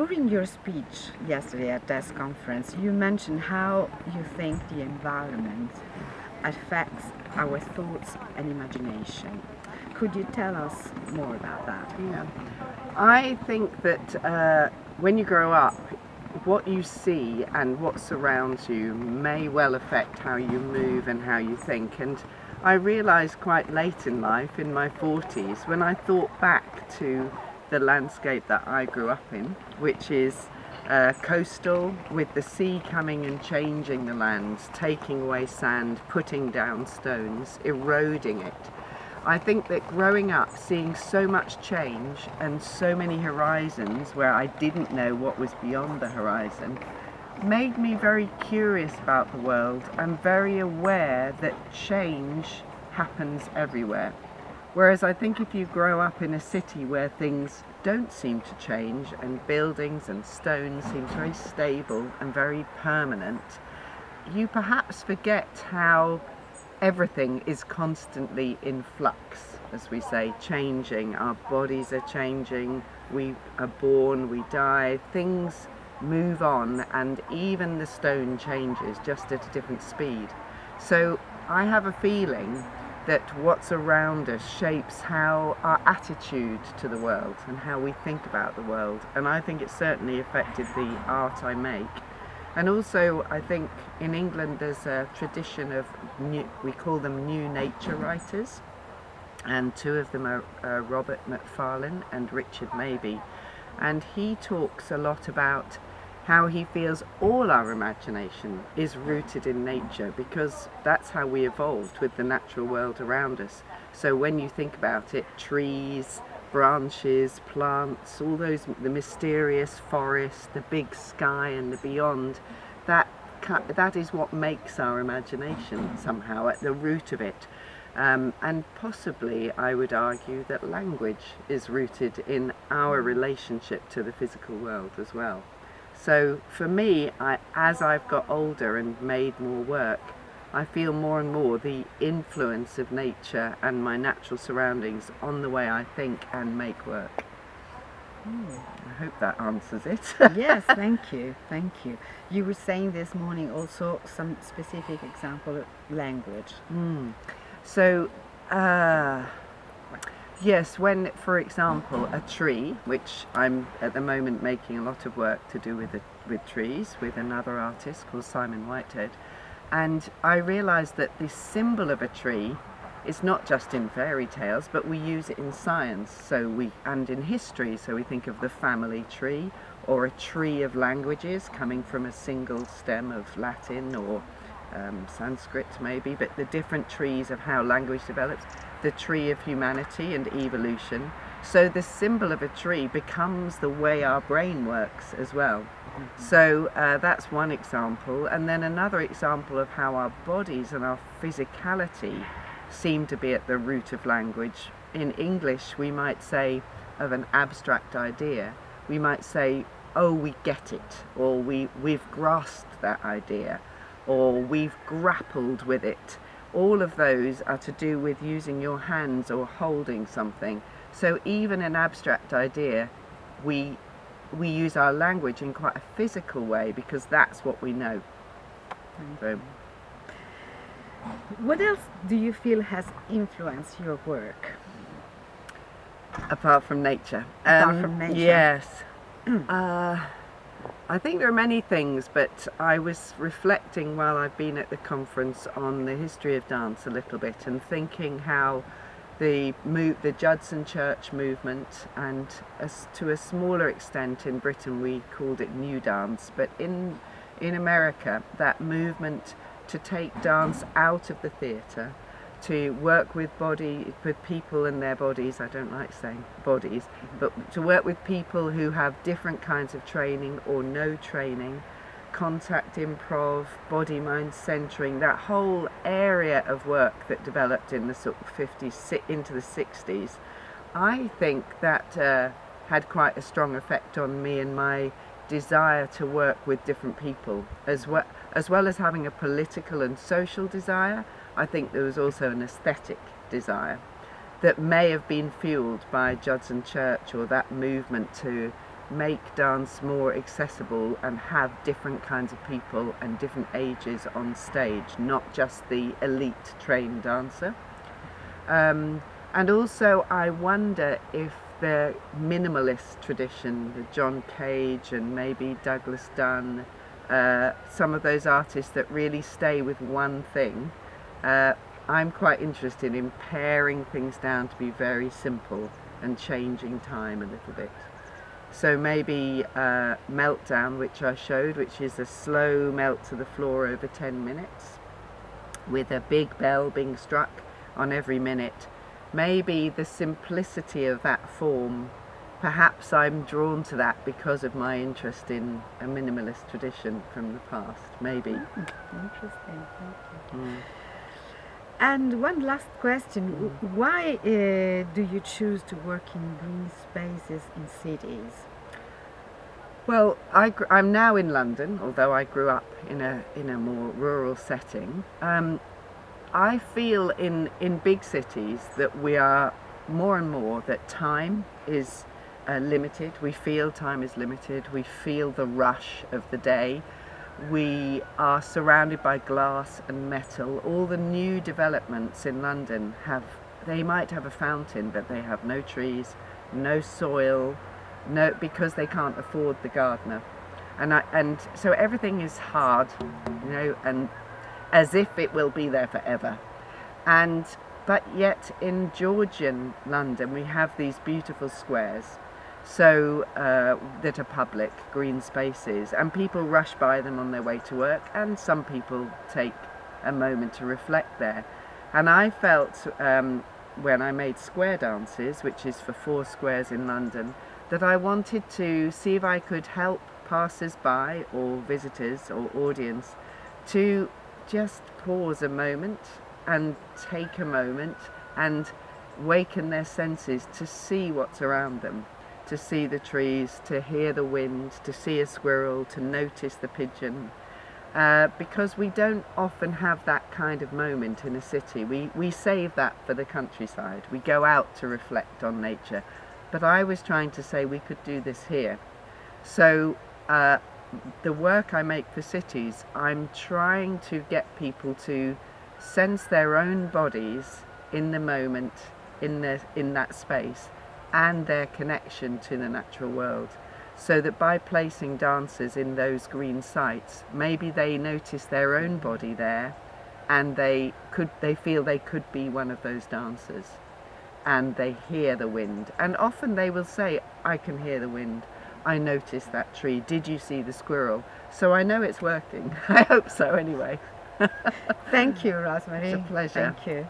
During your speech yesterday at this conference, you mentioned how you think the environment affects our thoughts and imagination. Could you tell us more about that? Yeah, I think that when you grow up, what you see and what surrounds you may well affect how you move and how you think. And I realised quite late in life, in my 40s, when I thought back to the landscape that I grew up in, which is coastal, with the sea coming and changing the land, taking away sand, putting down stones, eroding it. I think that growing up, seeing so much change and so many horizons where I didn't know what was beyond the horizon, made me very curious about the world and very aware that change happens everywhere. Whereas I think if you grow up in a city where things don't seem to change and buildings and stones seem very stable and very permanent, you perhaps forget how everything is constantly in flux, as we say, changing. Our bodies are changing, we are born, we die, things move on, and even the stone changes just at a different speed. So I have a feeling that what's around us shapes how our attitude to the world and how we think about the world, and I think it certainly affected the art I make. And also, I think in England there's a tradition of we call them new nature writers, and two of them are Robert Macfarlane and Richard Mabey, and he talks a lot about how he feels all our imagination is rooted in nature, because that's how we evolved with the natural world around us. So when you think about it, trees, branches, plants, all those, the mysterious forest, the big sky and the beyond, that is what makes our imagination somehow at the root of it. And possibly I would argue that language is rooted in our relationship to the physical world as well. So for me, as I've got older and made more work, I feel more and more the influence of nature and my natural surroundings on the way I think and make work. I hope that answers it. Yes, thank you, thank you. You were saying this morning also some specific example of language. So, yes, when, for example, a tree, which I'm at the moment making a lot of work to do with trees, with another artist called Simon Whitehead, and I realised that the symbol of a tree is not just in fairy tales, but we use it in science, and in history. So we think of the family tree, or a tree of languages coming from a single stem of Latin or Sanskrit maybe, but the different trees of how language develops, the tree of humanity and evolution. So the symbol of a tree becomes the way our brain works as well. So that's one example. And then another example of how our bodies and our physicality seem to be at the root of language. In English, we might say of an abstract idea, we might say, oh, we get it, or we've grasped that idea, or we've grappled with it. All of those are to do with using your hands or holding something. So even an abstract idea, we use our language in quite a physical way, because that's what we know. So, what else do you feel has influenced your work? Apart from nature? Apart from nature? Yes. I think there are many things, but I was reflecting while I've been at the conference on the history of dance a little bit, and thinking how the Judson Church movement, and to a smaller extent in Britain we called it New Dance, but in America, that movement to take dance out of the theatre, to work with people and their bodies. I don't like saying bodies, but to work with people who have different kinds of training or no training, contact improv, body-mind centering, that whole area of work that developed in the sort of 50s into the 60s. I think that had quite a strong effect on me and my desire to work with different people, as well as having a political and social desire. I think there was also an aesthetic desire that may have been fueled by Judson Church, or that movement to make dance more accessible and have different kinds of people and different ages on stage, not just the elite trained dancer. And also I wonder if the minimalist tradition, the John Cage and maybe Douglas Dunn, some of those artists that really stay with one thing, I'm quite interested in paring things down to be very simple and changing time a little bit. So maybe Meltdown, which I showed, which is a slow melt to the floor over 10 minutes with a big bell being struck on every minute. Maybe the simplicity of that form, perhaps I'm drawn to that because of my interest in a minimalist tradition from the past, maybe. Interesting, thank you. And one last question, why do you choose to work in green spaces in cities? Well, I'm now in London, although I grew up in a more rural setting. I feel in big cities that we are more and more that time is limited. We feel time is limited. We feel the rush of the day. We are surrounded by glass and metal. All the new developments in London they might have a fountain, but they have no trees, no soil, because they can't afford the gardener. And so everything is hard, and as if it will be there forever. But yet in Georgian London we have these beautiful squares, so that are public, green spaces, and people rush by them on their way to work, and some people take a moment to reflect there. And I felt when I made Square Dances, which is for 4 squares in London, that I wanted to see if I could help passers-by or visitors or audience to just pause a moment and take a moment and waken their senses to see what's around them, to see the trees, to hear the wind, to see a squirrel, to notice the pigeon, because we don't often have that kind of moment in a city. We save that for the countryside. We go out to reflect on nature, but I was trying to say we could do this here. So the work I make for cities, I'm trying to get people to sense their own bodies in the moment, in that space, and their connection to the natural world, so that by placing dancers in those green sites, maybe they notice their own body there, and they feel they could be one of those dancers, and they hear the wind, and often they will say, I can hear the wind, I noticed that tree, did you see the squirrel? So I know it's working. I hope so anyway. Thank you, Rosemary. It's a pleasure. Thank you.